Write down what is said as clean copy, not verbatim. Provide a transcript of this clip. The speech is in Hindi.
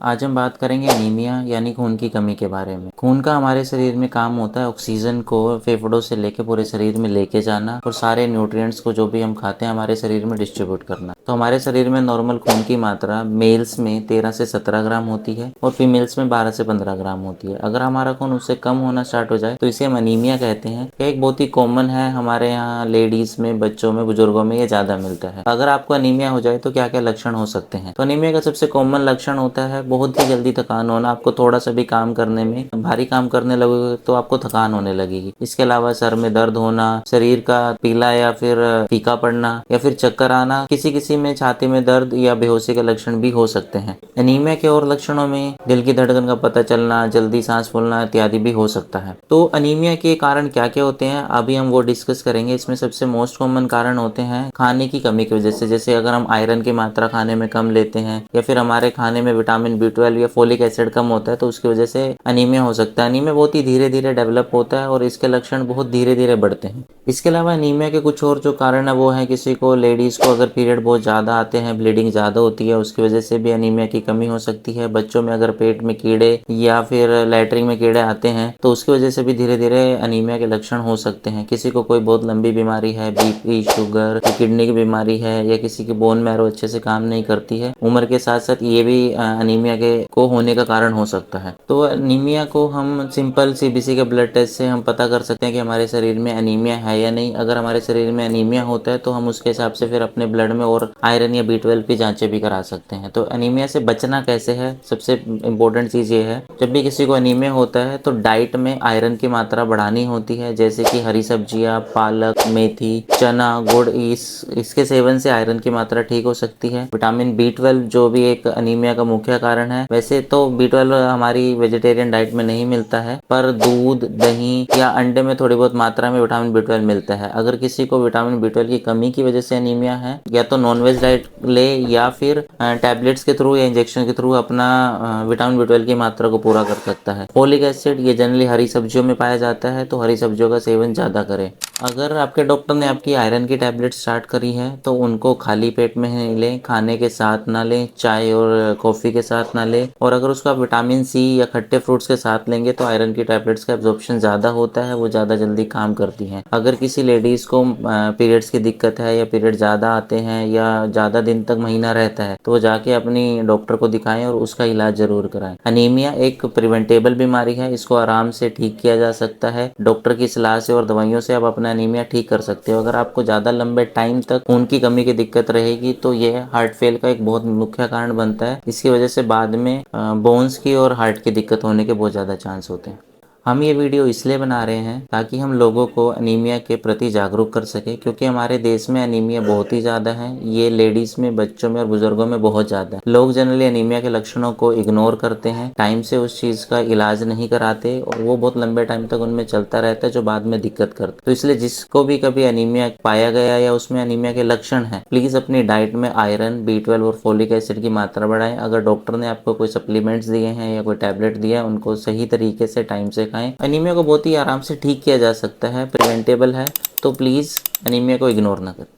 आज हम बात करेंगे एनीमिया यानी खून की कमी के बारे में। खून का हमारे शरीर में काम होता है ऑक्सीजन को फेफड़ों से लेके पूरे शरीर में लेके जाना और सारे न्यूट्रिएंट्स को जो भी हम खाते हैं हमारे शरीर में डिस्ट्रीब्यूट करना। तो हमारे शरीर में नॉर्मल खून की मात्रा मेल्स में 13 से 17 ग्राम होती है और फीमेल्स में 12 से 15 ग्राम होती है। अगर हमारा खून उससे कम होना स्टार्ट हो जाए तो इसे हम अनीमिया कहते हैं। यह एक बहुत ही कॉमन है हमारे यहाँ लेडीज में, बच्चों में, बुजुर्गों में ये ज्यादा मिलता है। अगर आपको अनीमिया हो जाए तो क्या क्या लक्षण हो सकते हैं? तो अनीमिया का सबसे कॉमन लक्षण होता है बहुत ही जल्दी थकान होना। आपको थोड़ा सा भी काम करने में, भारी काम करने लगोगे तो आपको थकान होने लगेगी। इसके अलावा सर में दर्द होना, शरीर का पीला या फिर फीका पड़ना या फिर चक्कर आना, किसी किसी में छाती में दर्द या बेहोशी के लक्षण भी हो सकते हैं। एनीमिया के और लक्षणों में दिल की धड़कन का पता चलना, जल्दी सांस फूलना इत्यादि भी हो सकता है। तो अनीमिया के कारण क्या क्या होते हैं अभी हम वो डिस्कस करेंगे। इसमें सबसे मोस्ट कॉमन कारण होते हैं खाने की कमी की वजह से। जैसे अगर हम आयरन की मात्रा खाने में कम लेते हैं या फिर हमारे खाने में विटामिन B12 या फोलिक एसिड कम होता है तो उसकी वजह से अनीमिया हो सकता है। अनीमिया बहुत ही धीरे धीरे डेवलप होता है और इसके लक्षण बहुत धीरे धीरे बढ़ते हैं। इसके अलावा अनीमिया के कुछ और जो कारण है वो है किसी को, लेडीज को अगर पीरियड बहुत ज्यादा आते हैं, ब्लीडिंग ज्यादा होती है, उसकी वजह से भी अनीमिया की कमी हो सकती है। बच्चों में अगर पेट में कीड़े या फिर लैट्रिन में कीड़े आते हैं तो उसकी वजह से भी धीरे धीरे अनीमिया के लक्षण हो सकते हैं। किसी को कोई बहुत लंबी बीमारी है, बीपी, शुगर, किडनी की बीमारी है या किसी की बोन मैरो अच्छे से काम नहीं करती है, उम्र के साथ साथ ये भी अनीमिया के को होने का कारण हो सकता है। तो अनीमिया को हम सिंपल सीबीसी के ब्लड टेस्ट से हम पता कर सकते हैं कि हमारे शरीर में अनीमिया है या नहीं। अगर हमारे शरीर में अनीमिया होता है तो हम उसके हिसाब से फिर अपने ब्लड में और आयरन या B12 की जांचें भी करा सकते हैं। तो अनीमिया से बचना कैसे है, सबसे इम्पोर्टेंट चीज ये है, जब भी किसी को अनीमिया होता है तो डाइट में आयरन की मात्रा बढ़ानी होती है। जैसे कि हरी सब्जियां, पालक, मेथी, चना, गुड़, इसके सेवन से आयरन की मात्रा ठीक हो सकती है। विटामिन B12 जो भी एक अनीमिया का मुख्य कारण है, वैसे तो B12 हमारी वेजिटेरियन डाइट में नहीं मिलता है, पर दूध, दही या अंडे में थोड़ी बहुत मात्रा में विटामिन B12 मिलता है। अगर किसी को विटामिन B12 की कमी की वजह से अनीमिया है, या तो नॉनवेज डाइट ले या फिर टैबलेट्स के थ्रू या इंजेक्शन के थ्रू अपना विटामिन B12 की मात्रा को पूरा कर सकता है। फोलिक एसिड ये जनरली हरी सब्जियों में पाया जाता है, तो हरी सब्जियों का सेवन ज्यादा करें। अगर आपके डॉक्टर ने आपकी आयरन की टैबलेट स्टार्ट करी है तो उनको खाली पेट में ही लें, खाने के साथ ना लें, चाय और कॉफ़ी के साथ ना लें। और अगर उसका विटामिन C या खट्टे फ्रूट्स के साथ लेंगे तो आयरन की टैबलेट्स का एब्जॉर्प्शन ज़्यादा होता है, वो ज़्यादा जल्दी काम करती हैं। अगर किसी लेडीज़ को पीरियड्स की दिक्कत है या पीरियड ज़्यादा आते हैं या ज़्यादा दिन तक महीना रहता है तो वो जाके अपनी डॉक्टर को दिखाएं और उसका इलाज ज़रूर कराएं। अनीमिया एक प्रिवेंटेबल बीमारी है, इसको आराम से ठीक किया जा सकता है। डॉक्टर की सलाह से और दवाइयों से आप अपना अनीमिया ठीक कर सकते हो। अगर आपको ज़्यादा लंबे टाइम तक खून की कमी की दिक्कत रहेगी तो ये हार्ट फेल का एक बहुत मुख्य कारण बनता है। इसकी वजह से बाद में बोन्स की और हार्ट की दिक्कत होने के बहुत ज़्यादा चांस होते हैं। हम ये वीडियो इसलिए बना रहे हैं ताकि हम लोगों को अनीमिया के प्रति जागरूक कर सके, क्योंकि हमारे देश में अनीमिया बहुत ही ज़्यादा है। ये लेडीज़ में, बच्चों में और बुजुर्गों में बहुत ज़्यादा है। लोग जनरली अनीमिया के लक्षणों को इग्नोर करते हैं, टाइम से उस चीज़ का इलाज नहीं कराते और वो बहुत लंबे टाइम तक उनमें चलता रहता है जो बाद में दिक्कत करता है। तो इसलिए जिसको भी कभी अनीमिया पाया गया या उसमें अनीमिया के लक्षण है, प्लीज़ अपनी डाइट में आयरन, B12 और फोलिक एसिड की मात्रा बढ़ाएं। अगर डॉक्टर ने आपको कोई सप्लीमेंट्स दिए हैं या कोई टैबलेट दिया है उनको सही तरीके से टाइम से खाएं। अनीमिया को बहुत ही आराम से ठीक किया जा सकता है, प्रिवेंटेबल है, तो प्लीज़ अनीमिया को इग्नोर ना करें।